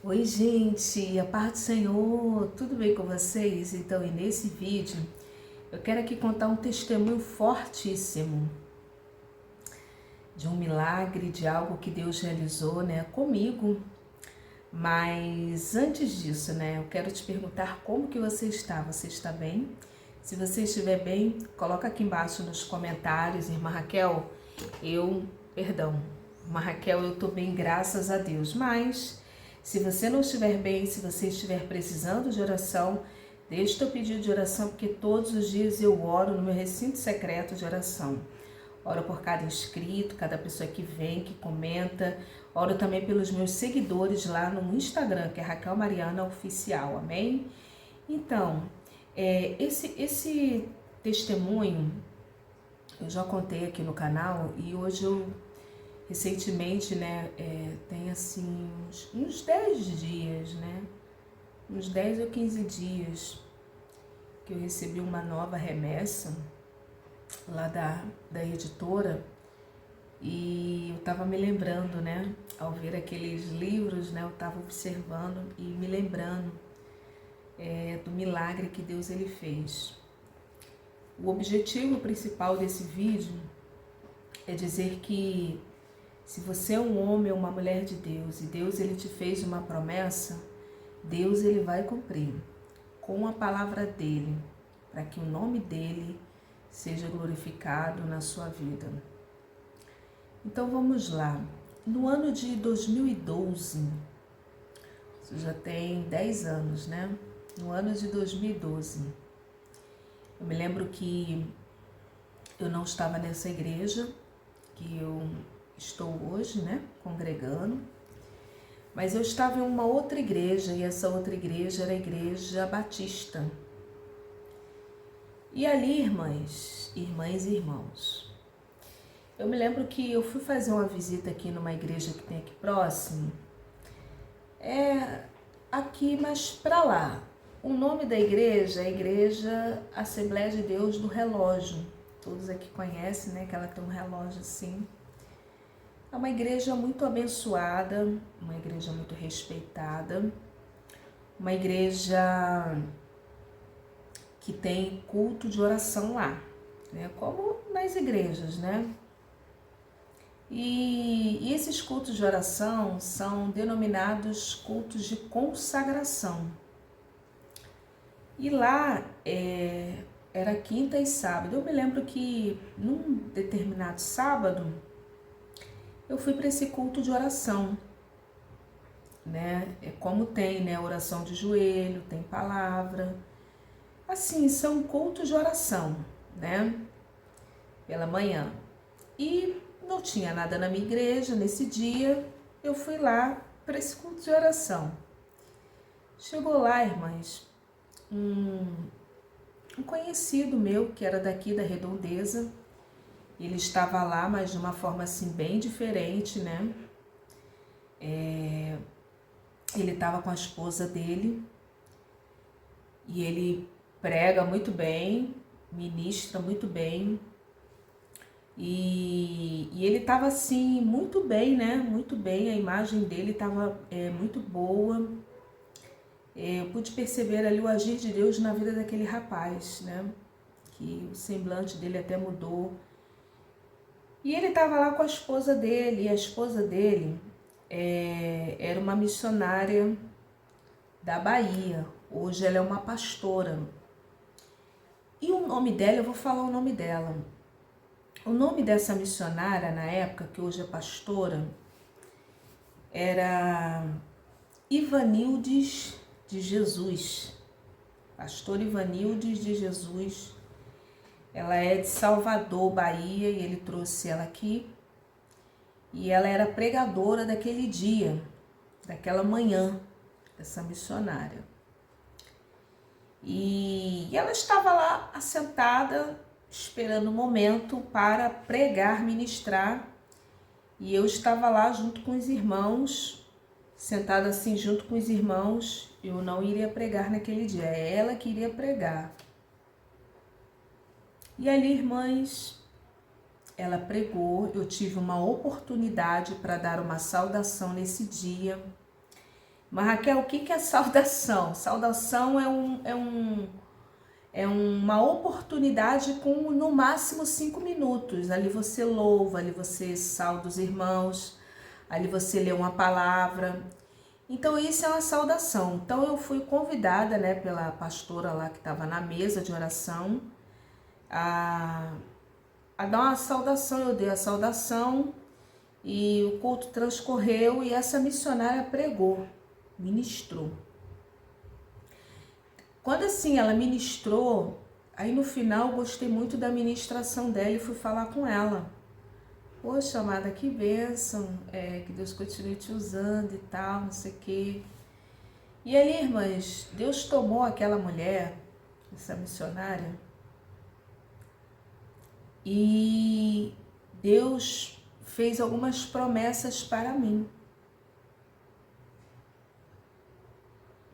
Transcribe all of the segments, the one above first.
Oi, gente, a paz do Senhor, tudo bem com vocês? Então, e nesse vídeo, eu quero aqui contar um testemunho fortíssimo de um milagre, de algo que Deus realizou, comigo. Mas antes disso, eu quero te perguntar como que você está? Você está bem? Se você estiver bem, coloca aqui embaixo nos comentários, irmã Raquel, irmã Raquel, eu tô bem, graças a Deus, mas se você não estiver bem, se você estiver precisando de oração, deixa o teu pedido de oração, porque todos os dias eu oro no meu recinto secreto de oração. Oro por cada inscrito, cada pessoa que vem, que comenta. Oro também pelos meus seguidores lá no Instagram, que é Raquel Mariana Oficial, amém? Então, esse testemunho eu já contei aqui no canal e hoje eu recentemente, tem assim uns 10 dias, uns 10 ou 15 dias que eu recebi uma nova remessa lá da editora e eu tava me lembrando, ao ver aqueles livros, eu tava observando e me lembrando do milagre que Deus ele fez. O objetivo principal desse vídeo é dizer que se você é um homem ou uma mulher de Deus e Deus ele te fez uma promessa, Deus ele vai cumprir com a palavra dele, para que o nome dele seja glorificado na sua vida. Então vamos lá. No ano de 2012, isso já tem 10 anos, No ano de 2012, eu me lembro que eu não estava nessa igreja que eu estou hoje, congregando, mas eu estava em uma outra igreja e essa outra igreja era a Igreja Batista. E ali, irmãs e irmãos, eu me lembro que eu fui fazer uma visita aqui numa igreja que tem aqui próximo, aqui mais para lá. O nome da igreja é a Igreja Assembleia de Deus do Relógio. Todos aqui conhecem, que ela tem um relógio assim. É uma igreja muito abençoada, uma igreja muito respeitada, uma igreja que tem culto de oração lá, como nas igrejas, E esses cultos de oração são denominados cultos de consagração. E lá era quinta e sábado. Eu me lembro que num determinado sábado eu fui para esse culto de oração, Como tem, oração de joelho, tem palavra. Assim, são cultos de oração, Pela manhã. E não tinha nada na minha igreja nesse dia, eu fui lá para esse culto de oração. Chegou lá, irmãs, um conhecido meu que era daqui da Redondeza. Ele estava lá, mas de uma forma assim bem diferente, Ele estava com a esposa dele e ele prega muito bem, ministra muito bem e ele estava assim muito bem, Muito bem, a imagem dele estava muito boa. Eu pude perceber ali o agir de Deus na vida daquele rapaz, Que o semblante dele até mudou. E ele estava lá com a esposa dele, e a esposa dele era uma missionária da Bahia. Hoje ela é uma pastora. E o nome dela, eu vou falar o nome dela. O nome dessa missionária, na época, que hoje é pastora, era Ivanildes de Jesus. Pastor Ivanildes de Jesus. Ela é de Salvador, Bahia, e ele trouxe ela aqui. E ela era pregadora daquele dia, daquela manhã, essa missionária. E ela estava lá assentada, esperando o momento para pregar, ministrar. E eu estava lá junto com os irmãos, sentada assim junto com os irmãos. Eu não iria pregar naquele dia, é ela que iria pregar. E ali, irmãs, ela pregou, eu tive uma oportunidade para dar uma saudação nesse dia. Mas Raquel, o que é saudação? Saudação é uma oportunidade com no máximo 5 minutos. Ali você louva, ali você sauda os irmãos, ali você lê uma palavra. Então isso é uma saudação. Então eu fui convidada, né, pela pastora lá que estava na mesa de oração a dar uma saudação. Eu dei a saudação e o culto transcorreu e essa missionária pregou, ministrou. Quando assim ela ministrou, aí no final eu gostei muito da ministração dela e fui falar com ela. Poxa, amada, que bênção, que Deus continue te usando e tal, não sei o quê. E ali, irmãs, Deus tomou aquela mulher, essa missionária, e Deus fez algumas promessas para mim,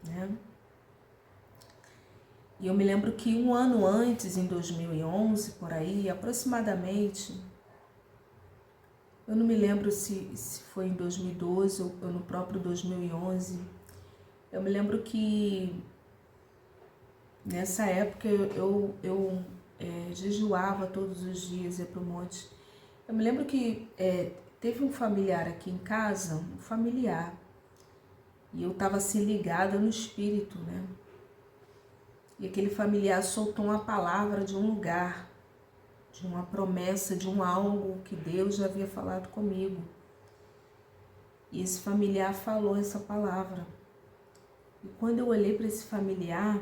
né? E eu me lembro que um ano antes, em 2011, por aí, aproximadamente, eu não me lembro se foi em 2012 ou no próprio 2011, eu me lembro que nessa época eu jejuava todos os dias, ia para o monte. Eu me lembro que teve um familiar aqui em casa, um familiar, e eu estava assim ligada no espírito, né? E aquele familiar soltou uma palavra de um lugar, de uma promessa, de um algo que Deus já havia falado comigo. E esse familiar falou essa palavra. E quando eu olhei para esse familiar,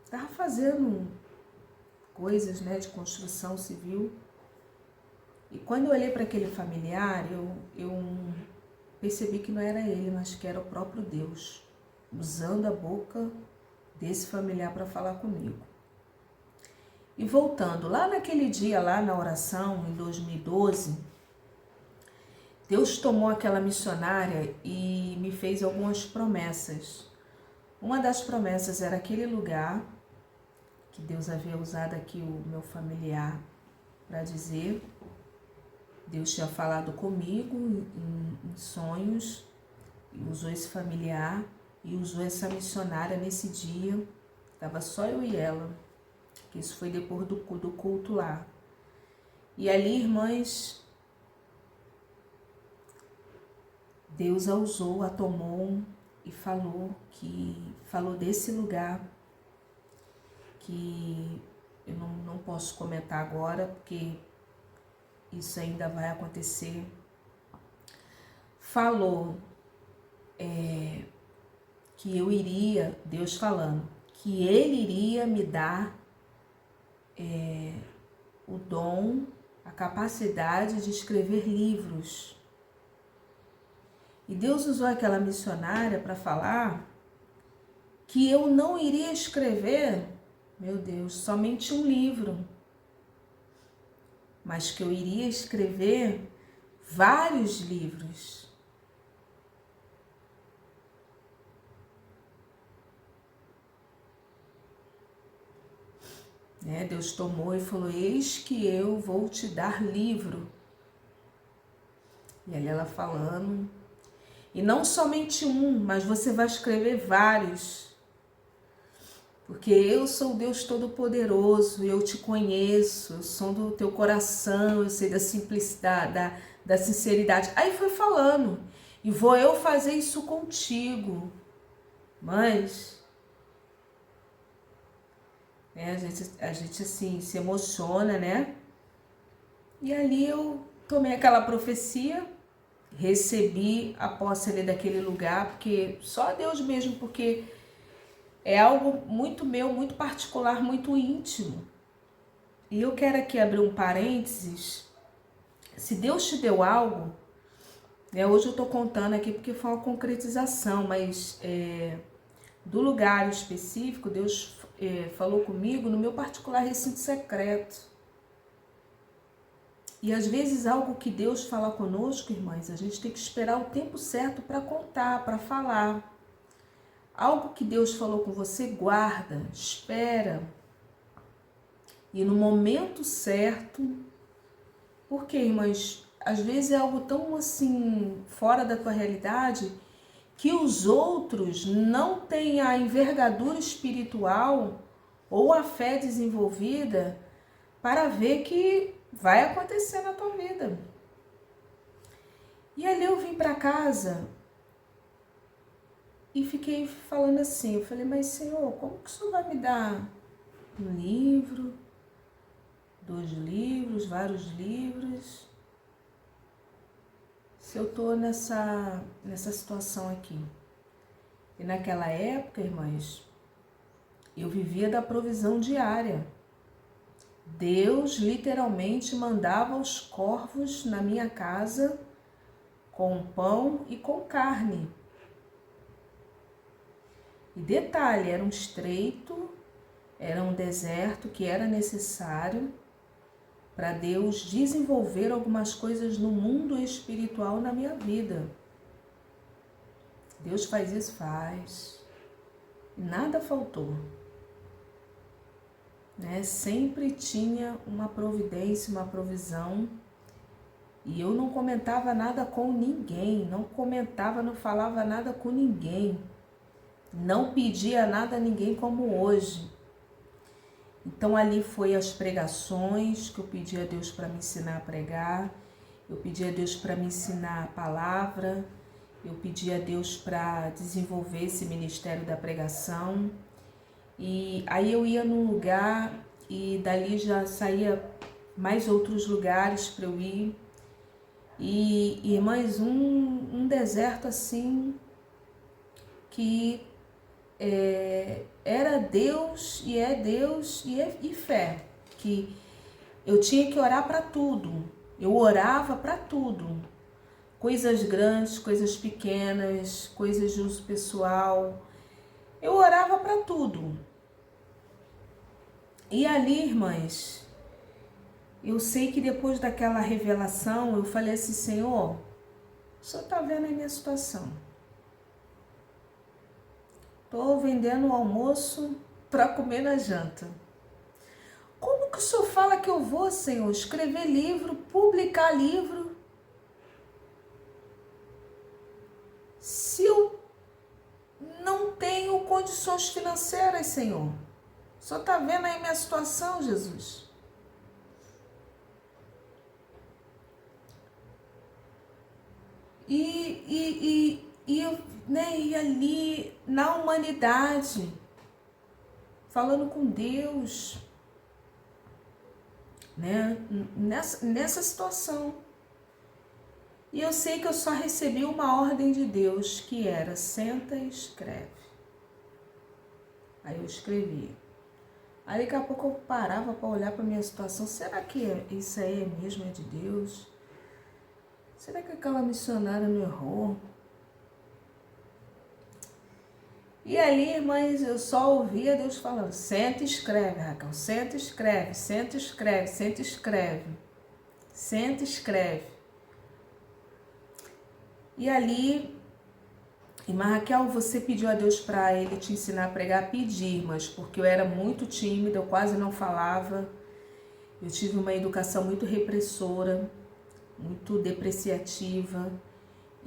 estava fazendo coisas, né, de construção civil. E quando eu olhei para aquele familiar, eu percebi que não era ele, mas que era o próprio Deus, usando a boca desse familiar para falar comigo. E voltando, lá naquele dia, lá na oração, em 2012, Deus tomou aquela missionária e me fez algumas promessas. Uma das promessas era aquele lugar que Deus havia usado aqui o meu familiar para dizer. Deus tinha falado comigo em sonhos, e usou esse familiar e usou essa missionária nesse dia. Estava só eu e ela, que isso foi depois do culto lá. E ali, irmãs, Deus a usou, a tomou e falou desse lugar, que eu não posso comentar agora, porque isso ainda vai acontecer. Falou que eu iria, Deus falando, que Ele iria me dar o dom, a capacidade de escrever livros. E Deus usou aquela missionária para falar que eu não iria escrever, meu Deus, somente um livro, mas que eu iria escrever vários livros. Deus tomou e falou: eis que eu vou te dar livro. E ali ela falando, e não somente um, mas você vai escrever vários. Porque eu sou o Deus Todo-Poderoso, eu te conheço, eu sou do teu coração, eu sei da simplicidade, da sinceridade. Aí foi falando, e vou eu fazer isso contigo. Mas a gente assim se emociona, né? E ali eu tomei aquela profecia, recebi a posse ali daquele lugar, porque só Deus mesmo, porque é algo muito meu, muito particular, muito íntimo. E eu quero aqui abrir um parênteses. Se Deus te deu algo, hoje eu estou contando aqui porque foi uma concretização, mas do lugar específico, Deus falou comigo no meu particular recinto secreto. E às vezes algo que Deus fala conosco, irmãs, a gente tem que esperar o tempo certo para contar, para falar. Algo que Deus falou com você, guarda, espera. E no momento certo, porque, irmãs, às vezes é algo tão assim, fora da tua realidade, que os outros não têm a envergadura espiritual ou a fé desenvolvida para ver que vai acontecer na tua vida. E ali eu vim para casa e fiquei falando assim, eu falei, mas Senhor, como que o Senhor vai me dar um livro, 2 livros, vários livros, se eu tô nessa situação aqui? E naquela época, irmãs, eu vivia da provisão diária. Deus literalmente mandava os corvos na minha casa com pão e com carne. E detalhe, era um estreito, era um deserto que era necessário para Deus desenvolver algumas coisas no mundo espiritual na minha vida. Deus faz isso? Faz. E nada faltou. Né? Sempre tinha uma providência, uma provisão. E eu não comentava nada com ninguém, não falava nada com ninguém. Não pedia nada a ninguém como hoje. Então ali foi as pregações que eu pedi a Deus para me ensinar a pregar, eu pedi a Deus para me ensinar a palavra, eu pedi a Deus para desenvolver esse ministério da pregação. E aí eu ia num lugar e dali já saía mais outros lugares para eu ir. E irmãs, um deserto assim que era Deus e fé, que eu tinha que orar para tudo, eu orava para tudo, coisas grandes, coisas pequenas, coisas de uso pessoal, eu orava para tudo. E ali, irmãs, eu sei que depois daquela revelação, eu falei assim, Senhor, o Senhor está vendo a minha situação. Estou vendendo o almoço para comer na janta. Como que o Senhor fala que eu vou, Senhor, escrever livro, publicar livro, se eu não tenho condições financeiras, Senhor? O Senhor está vendo aí minha situação, Jesus? E ali na humanidade, falando com Deus, né? Nessa situação. E eu sei que eu só recebi uma ordem de Deus, que era, senta e escreve. Aí eu escrevi. Aí daqui a pouco eu parava para olhar para a minha situação. Será que isso aí é mesmo de Deus? Será que aquela missionária não errou? E ali, irmãs, eu só ouvia Deus falando, senta e escreve, Raquel, senta e escreve, senta e escreve, senta e escreve, senta e escreve. E ali, irmã Raquel, você pediu a Deus para Ele te ensinar a pregar? Pedi, irmãs, porque eu era muito tímida, eu quase não falava, eu tive uma educação muito repressora, muito depreciativa.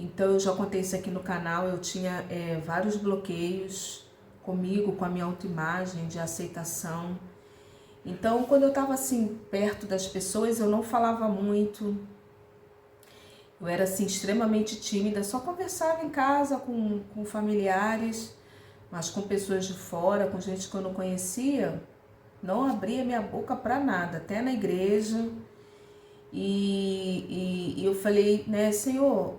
Então, eu já contei isso aqui no canal, eu tinha vários bloqueios comigo, com a minha autoimagem, de aceitação. Então, quando eu estava assim, perto das pessoas, eu não falava muito. Eu era assim, extremamente tímida, só conversava em casa com familiares, mas com pessoas de fora, com gente que eu não conhecia, não abria minha boca para nada, até na igreja. E eu falei, né, Senhor,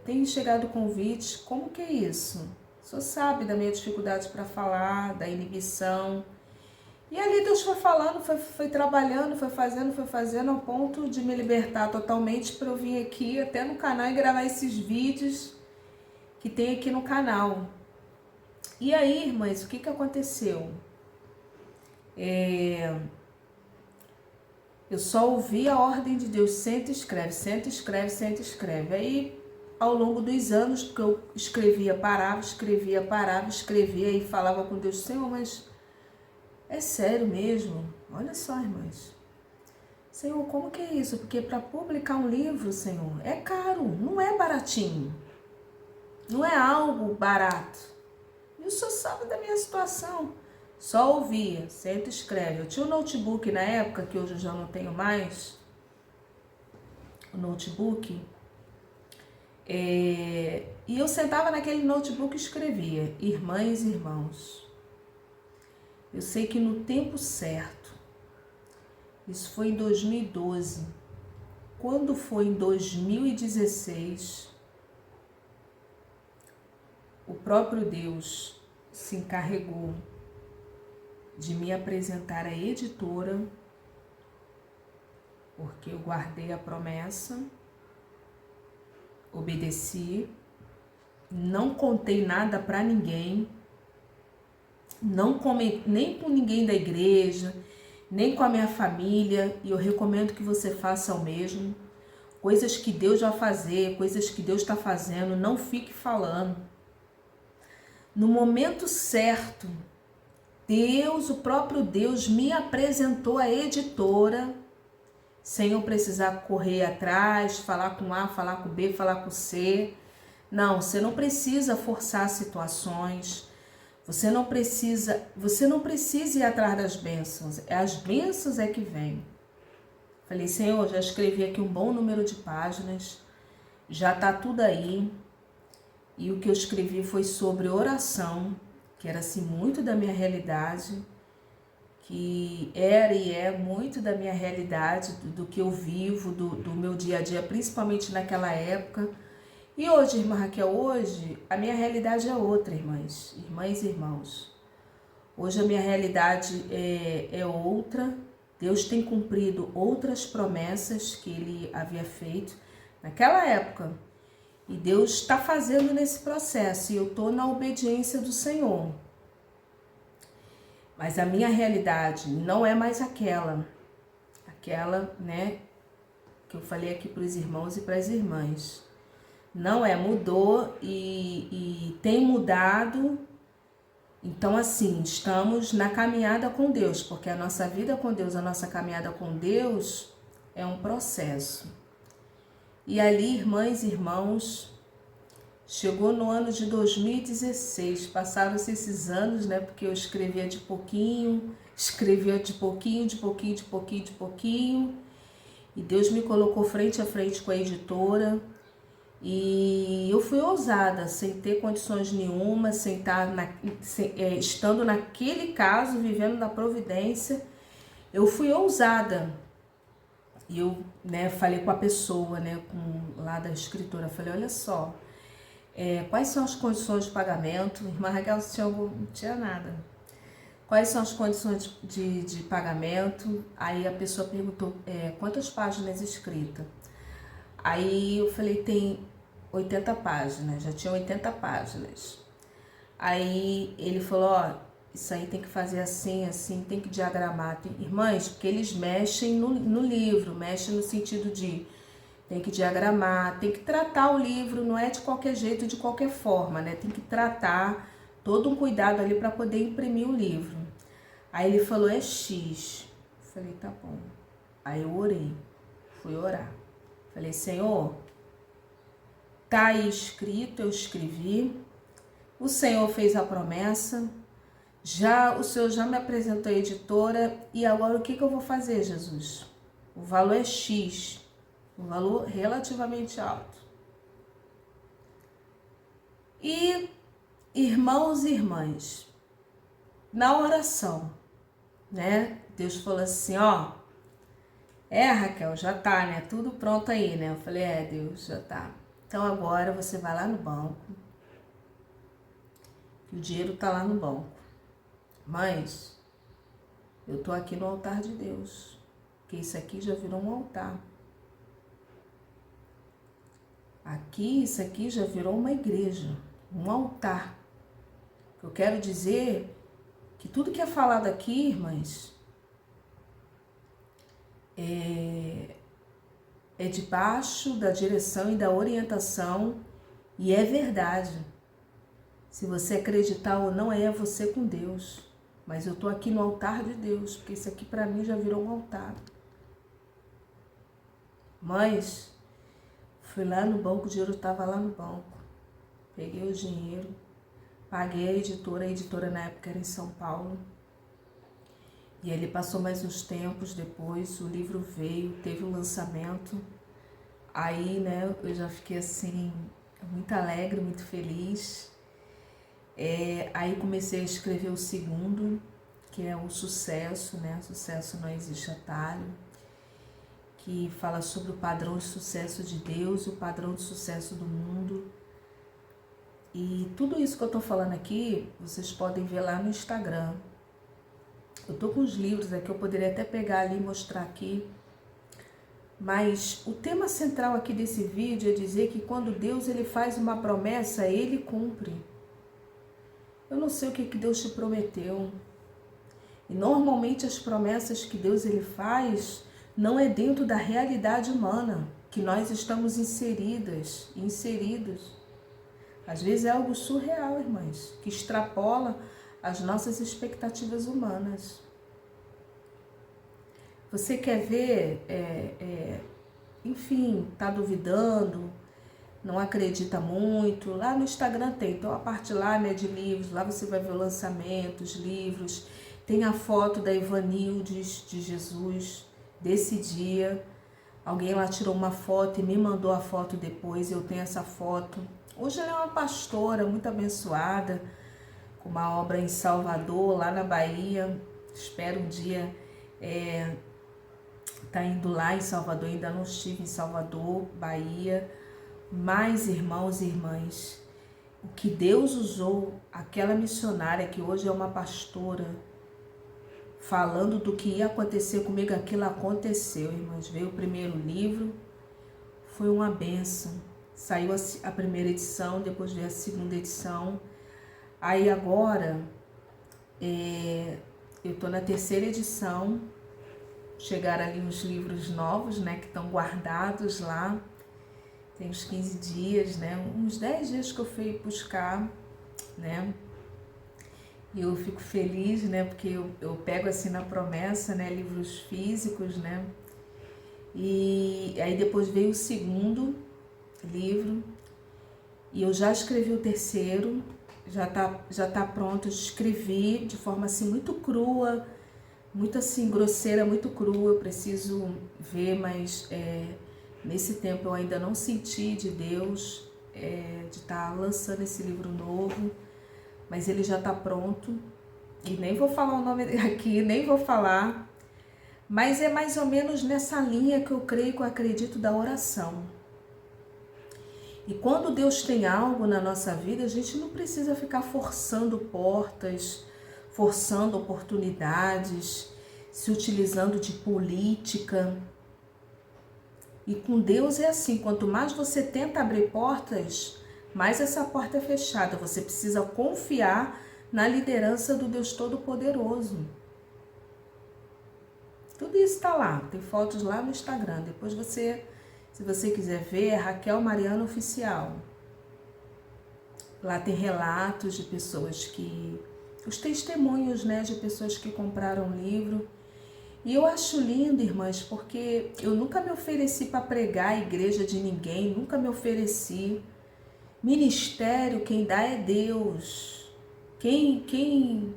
tem chegado convites, como que é isso? O Senhor sabe da minha dificuldade para falar, da inibição. E ali Deus foi falando, foi trabalhando, foi fazendo ao ponto de me libertar totalmente para eu vir aqui até no canal e gravar esses vídeos que tem aqui no canal. E aí, irmãs, o que aconteceu? Eu só ouvi a ordem de Deus, senta e escreve, senta e escreve, senta e escreve. Aí, ao longo dos anos, porque eu escrevia, parava, escrevia e falava com Deus, Senhor, mas é sério mesmo? Olha só, irmãs. Senhor, como que é isso? Porque para publicar um livro, Senhor, é caro, não é baratinho. Não é algo barato. E o senhor sabe da minha situação. Só ouvia, senta e escreve. Eu tinha um notebook na época, que hoje eu já não tenho mais, o notebook. E eu sentava naquele notebook e escrevia, irmãs e irmãos. Eu sei que no tempo certo, isso foi em 2012, quando foi em 2016, o próprio Deus se encarregou de me apresentar à editora, porque eu guardei a promessa, obedeci, não contei nada para ninguém, não comentei nem com ninguém da igreja, nem com a minha família, e eu recomendo que você faça o mesmo. Coisas que Deus vai fazer, coisas que Deus está fazendo, não fique falando. No momento certo, Deus, o próprio Deus, me apresentou a editora, sem eu precisar correr atrás, falar com A, falar com B, falar com C. Não, você não precisa forçar situações. Você não precisa ir atrás das bênçãos. As bênçãos é que vêm. Falei, Senhor, já escrevi aqui um bom número de páginas, já tá tudo aí. E o que eu escrevi foi sobre oração, que era assim muito da minha realidade, que era e é muito da minha realidade, do que eu vivo, do meu dia a dia, principalmente naquela época. E hoje, irmã Raquel, hoje a minha realidade é outra, irmãs e irmãos. Hoje a minha realidade é outra. Deus tem cumprido outras promessas que Ele havia feito naquela época. E Deus está fazendo nesse processo e eu estou na obediência do Senhor. Mas a minha realidade não é mais aquela, né, que eu falei aqui para os irmãos e para as irmãs. Não é, mudou e tem mudado. Então, assim, estamos na caminhada com Deus, porque a nossa vida com Deus, a nossa caminhada com Deus é um processo. E ali, irmãs e irmãos, chegou no ano de 2016, passaram-se esses anos, né, porque eu escrevia de pouquinho, e Deus me colocou frente a frente com a editora. E eu fui ousada, sem ter condições nenhuma, estando naquele caso, vivendo na providência, eu fui ousada. E eu, né, falei com a pessoa, né, lá da escritora, falei, olha só, quais são as condições de pagamento? Irmã Raquel não tinha nada. Quais são as condições de pagamento? Aí a pessoa perguntou, quantas páginas escritas? Aí eu falei, tem 80 páginas, já tinha 80 páginas. Aí ele falou, ó, isso aí tem que fazer assim, assim, tem que diagramar. Irmãs, porque eles mexem no livro, mexem no sentido de tem que diagramar, tem que tratar o livro, não é de qualquer jeito, de qualquer forma, né? Tem que tratar, todo um cuidado ali para poder imprimir o livro. Aí ele falou, é X. Eu falei, tá bom. Aí eu orei, fui orar. Falei, Senhor, tá aí escrito, eu escrevi, o Senhor fez a promessa, o Senhor já me apresentou a editora, e agora o que eu vou fazer, Jesus? O valor é X, um valor relativamente alto. E, irmãos e irmãs, na oração, né, Deus falou assim, ó, Raquel, já tá, né? Tudo pronto aí, né? Eu falei, Deus, já tá. Então agora você vai lá no banco. Que o dinheiro tá lá no banco. Mas eu tô aqui no altar de Deus. Porque isso aqui já virou um altar. Aqui, isso aqui já virou uma igreja. Um altar. Eu quero dizer que tudo que é falado aqui, irmãs, é debaixo da direção e da orientação, e é verdade. Se você acreditar ou não, é você com Deus. Mas eu estou aqui no altar de Deus, porque isso aqui para mim já virou um altar. Mas fui lá no banco, o dinheiro estava lá no banco. peguei o dinheiro, paguei a editora na época era em São Paulo. E ele passou mais uns tempos depois, o livro veio, teve o lançamento. Aí, né, eu já fiquei assim, muito alegre, muito feliz. Aí comecei a escrever o segundo, que é o Sucesso, né? Sucesso Não Existe Atalho, que fala sobre o padrão de sucesso de Deus e o padrão de sucesso do mundo. E tudo isso que eu tô falando aqui, vocês podem ver lá no Instagram. Eu tô com os livros aqui, eu poderia até pegar ali e mostrar aqui. Mas o tema central aqui desse vídeo é dizer que quando Deus ele faz uma promessa, ele cumpre. Eu não sei o que Deus te prometeu. E normalmente as promessas que Deus ele faz não é dentro da realidade humana, que nós estamos inseridos. Às vezes é algo surreal, irmãs, que extrapola as nossas expectativas humanas. Você quer ver, enfim, tá duvidando, não acredita muito, lá no Instagram tem, então a parte lá, né, de livros, lá você vai ver o lançamento, os livros, tem a foto da Ivanildes de Jesus, desse dia, alguém lá tirou uma foto e me mandou a foto depois, eu tenho essa foto. Hoje ela é uma pastora muito abençoada, com uma obra em Salvador, lá na Bahia, espero um dia tá indo lá em Salvador, ainda não estive em Salvador, Bahia. Mas, irmãos e irmãs, o que Deus usou, aquela missionária que hoje é uma pastora, falando do que ia acontecer comigo, aquilo aconteceu, irmãs. Veio o primeiro livro, foi uma bênção. Saiu a primeira edição, depois veio a segunda edição. Aí agora, eu tô na terceira edição. Chegaram ali uns livros novos, né, que estão guardados lá. Tem uns 15 dias, né, uns 10 dias que eu fui buscar, né. E eu fico feliz, né, porque eu pego assim na promessa, né, livros físicos, né. E aí depois veio o segundo livro e eu já escrevi o terceiro, já tá pronto, eu escrevi de forma assim muito crua, muito assim grosseira, muito crua, eu preciso ver, mas nesse tempo eu ainda não senti de Deus de estar lançando esse livro novo, mas ele já está pronto e nem vou falar o nome aqui, nem vou falar, mas é mais ou menos nessa linha que eu creio, que eu acredito da oração. E quando Deus tem algo na nossa vida, a gente não precisa ficar forçando portas, forçando oportunidades, se utilizando de política. E com Deus é assim, quanto mais você tenta abrir portas, mais essa porta é fechada. Você precisa confiar na liderança do Deus Todo-Poderoso. Tudo isso está lá, tem fotos lá no Instagram. Depois você, se você quiser ver, é Raquel Mariano Oficial. Lá tem relatos de pessoas que... os testemunhos, né, de pessoas que compraram o livro. E eu acho lindo, irmãs, porque eu nunca me ofereci para pregar a igreja de ninguém, nunca me ofereci. Ministério, quem dá é Deus. Quem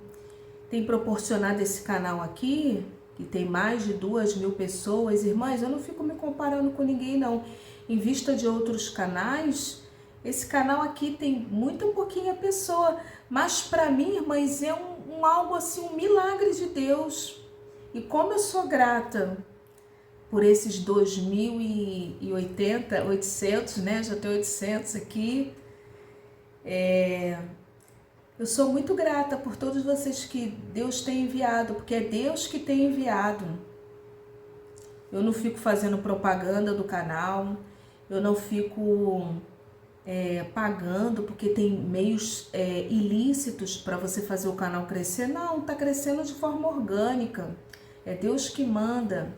tem proporcionado esse canal aqui, que tem mais de 2.000 pessoas, irmãs, eu não fico me comparando com ninguém, não. Em vista de outros canais, esse canal aqui tem muito pouquinha pessoa, mas para mim, irmãs, é algo assim, um milagre de Deus. E como eu sou grata por esses 2.080, 800, né? Já tenho 800 aqui. Eu sou muito grata por todos vocês que Deus tem enviado, porque é Deus que tem enviado. Eu não fico fazendo propaganda do canal, eu não fico pagando, porque tem meios ilícitos para você fazer o canal crescer. Não, está crescendo de forma orgânica. É Deus que manda.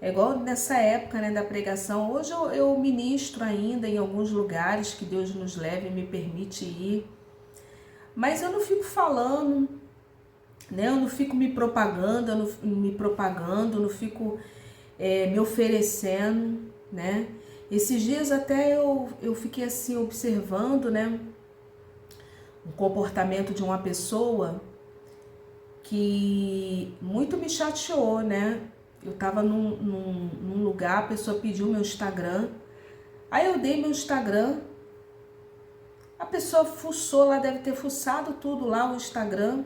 É igual nessa época, né, da pregação. Hoje eu ministro ainda em alguns lugares que Deus nos leva e me permite ir. Mas eu não fico falando, né? Eu não fico me propagando, eu não fico me oferecendo, né? Esses dias até eu fiquei assim observando, né, o comportamento de uma pessoa que muito me chateou, né? Eu tava num lugar, a pessoa pediu meu Instagram, aí eu dei meu Instagram, a pessoa fuçou lá, deve ter fuçado tudo lá, o Instagram,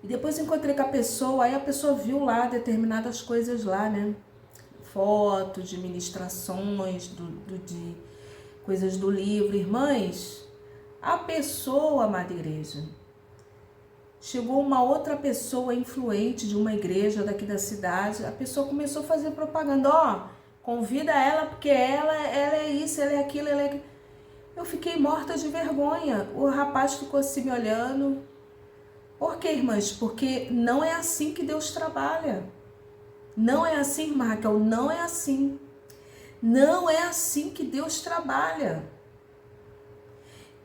e depois encontrei com a pessoa, aí a pessoa viu lá determinadas coisas lá, né? Fotos de ministrações, de coisas do livro. Irmãs, a pessoa, amada igreja, chegou uma outra pessoa influente de uma igreja daqui da cidade, a pessoa começou a fazer propaganda, ó, convida ela porque ela é isso, ela é aquilo, ela é aquilo. Eu fiquei morta de vergonha, o rapaz ficou assim me olhando. Por quê, irmãs? Porque não é assim que Deus trabalha. Não é assim, irmã Raquel, não é assim. Não é assim que Deus trabalha.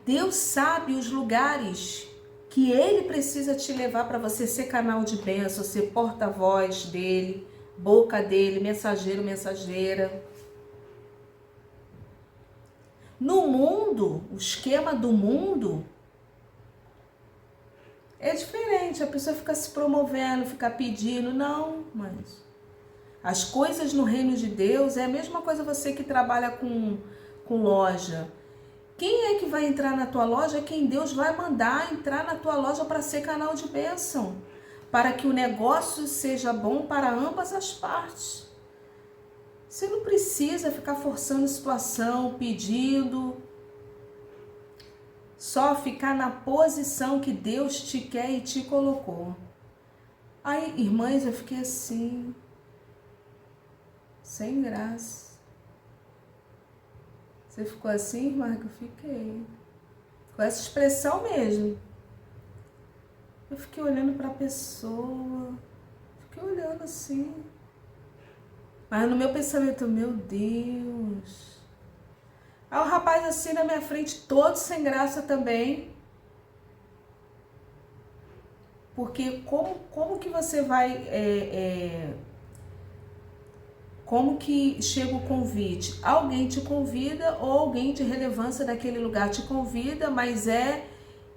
Deus sabe os lugares que Ele precisa te levar para você ser canal de bênção, ser porta-voz dEle, boca dEle, mensageiro, mensageira. No mundo, o esquema do mundo é diferente. A pessoa fica se promovendo, fica pedindo. Não, mas as coisas no reino de Deus é a mesma coisa você que trabalha com loja. Quem é que vai entrar na tua loja? É quem Deus vai mandar entrar na tua loja para ser canal de bênção, para que o negócio seja bom para ambas as partes. Você não precisa ficar forçando situação, pedindo, só ficar na posição que Deus te quer e te colocou. Aí, irmãs, eu fiquei assim, sem graça. Você ficou assim, irmã? Que eu fiquei. Com essa expressão mesmo. Eu fiquei olhando para a pessoa. Fiquei olhando assim. Mas no meu pensamento, meu Deus. Aí o rapaz assim na minha frente, todo sem graça também. Porque como que você vai... Como que chega o convite? Alguém te convida ou alguém de relevância daquele lugar te convida, mas é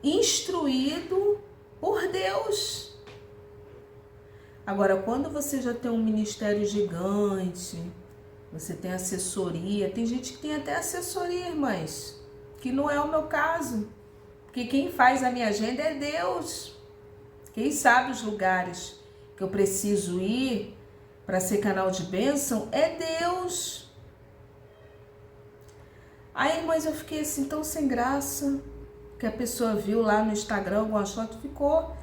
instruído por Deus. Agora, quando você já tem um ministério gigante, você tem assessoria, tem gente que tem até assessoria, irmãs, que não é o meu caso, porque quem faz a minha agenda é Deus. Quem sabe os lugares que eu preciso ir para ser canal de bênção é Deus. Aí, irmãs, eu fiquei assim tão sem graça, que a pessoa viu lá no Instagram alguma foto, ficou...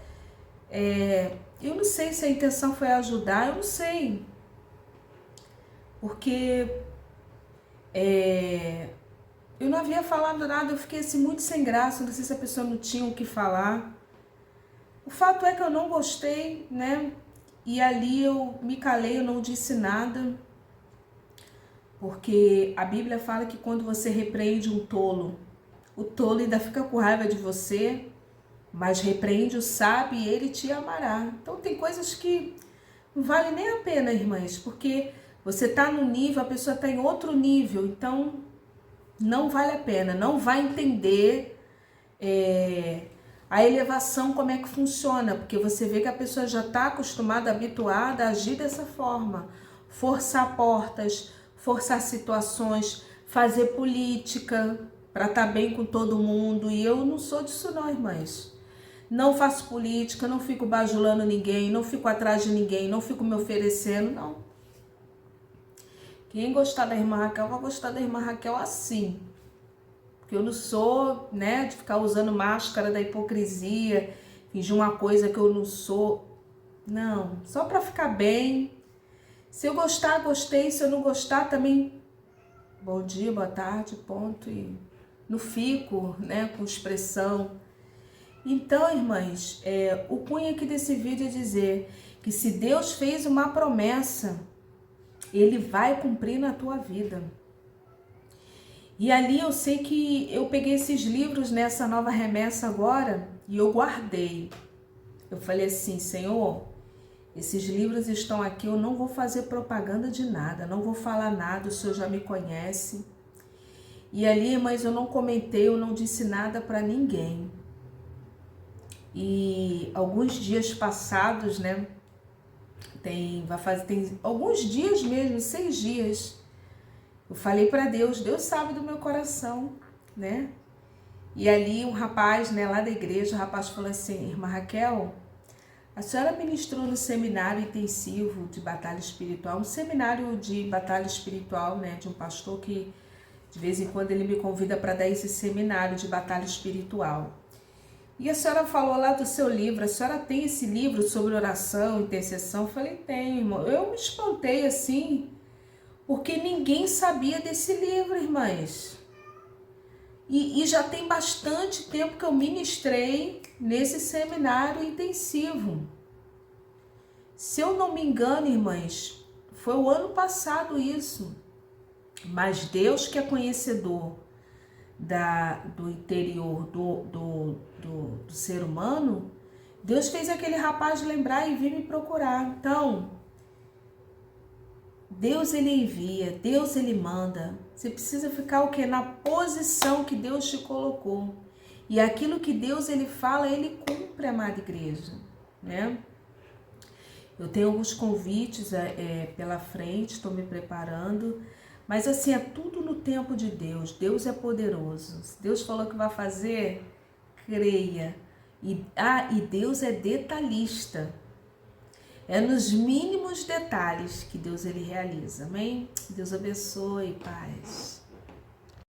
eu não sei se a intenção foi ajudar, eu não sei. Porque eu não havia falado nada, eu fiquei assim muito sem graça, não sei se a pessoa não tinha o que falar. O fato é que eu não gostei, né? E ali eu me calei, eu não disse nada, porque a Bíblia fala que quando você repreende um tolo, o tolo ainda fica com raiva de você, mas repreende o sábio e ele te amará. Então tem coisas que não vale nem a pena, irmãs, porque você está num nível, a pessoa está em outro nível, então não vale a pena, não vai entender a elevação, como é que funciona, porque você vê que a pessoa já está acostumada, habituada a agir dessa forma, forçar portas, forçar situações, fazer política para estar bem com todo mundo, e eu não sou disso não, irmãs. Não faço política, não fico bajulando ninguém, não fico atrás de ninguém, não fico me oferecendo, não. Quem gostar da irmã Raquel, vai gostar da irmã Raquel assim. Porque eu não sou, né, de ficar usando máscara da hipocrisia, fingir uma coisa que eu não sou. Não, só para ficar bem. Se eu gostar, gostei. Se eu não gostar, também bom dia, boa tarde, ponto. E não fico, né, com expressão. Então, irmãs, o cunho aqui desse vídeo é dizer que se Deus fez uma promessa, Ele vai cumprir na tua vida. E ali eu sei que eu peguei esses livros nessa nova remessa agora e eu guardei. Eu falei assim, Senhor, Esses livros estão aqui, eu não vou fazer propaganda de nada, não vou falar nada, o senhor já me conhece. E ali, irmãs, eu não comentei, eu não disse nada para ninguém. E alguns dias passados, né, tem alguns dias mesmo, 6 dias, eu falei para Deus, Deus sabe do meu coração, né? E ali um rapaz, né, lá da igreja, o rapaz falou assim: irmã Raquel, a senhora ministrou no seminário intensivo de batalha espiritual, um seminário de batalha espiritual, né, de um pastor que de vez em quando ele me convida para dar esse seminário de batalha espiritual. E a senhora falou lá do seu livro, a senhora tem esse livro sobre oração, intercessão? Eu falei, tenho, irmão. Eu me espantei assim, porque ninguém sabia desse livro, irmãs. E já tem bastante tempo que eu ministrei nesse seminário intensivo. Se eu não me engano, irmãs, foi o ano passado isso. Mas Deus, que é conhecedor do interior do ser humano, Deus fez aquele rapaz lembrar e vir me procurar. Então, Deus ele envia, Deus ele manda. Você precisa ficar o quê? Na posição que Deus te colocou. E aquilo que Deus ele fala, ele cumpre, amada igreja, né? Eu tenho alguns convites pela frente, estou me preparando. Mas assim, é tudo no tempo de Deus. Deus é poderoso. Se Deus falou que vai fazer, creia. E Deus é detalhista. É nos mínimos detalhes que Deus ele realiza. Amém? Deus abençoe, paz.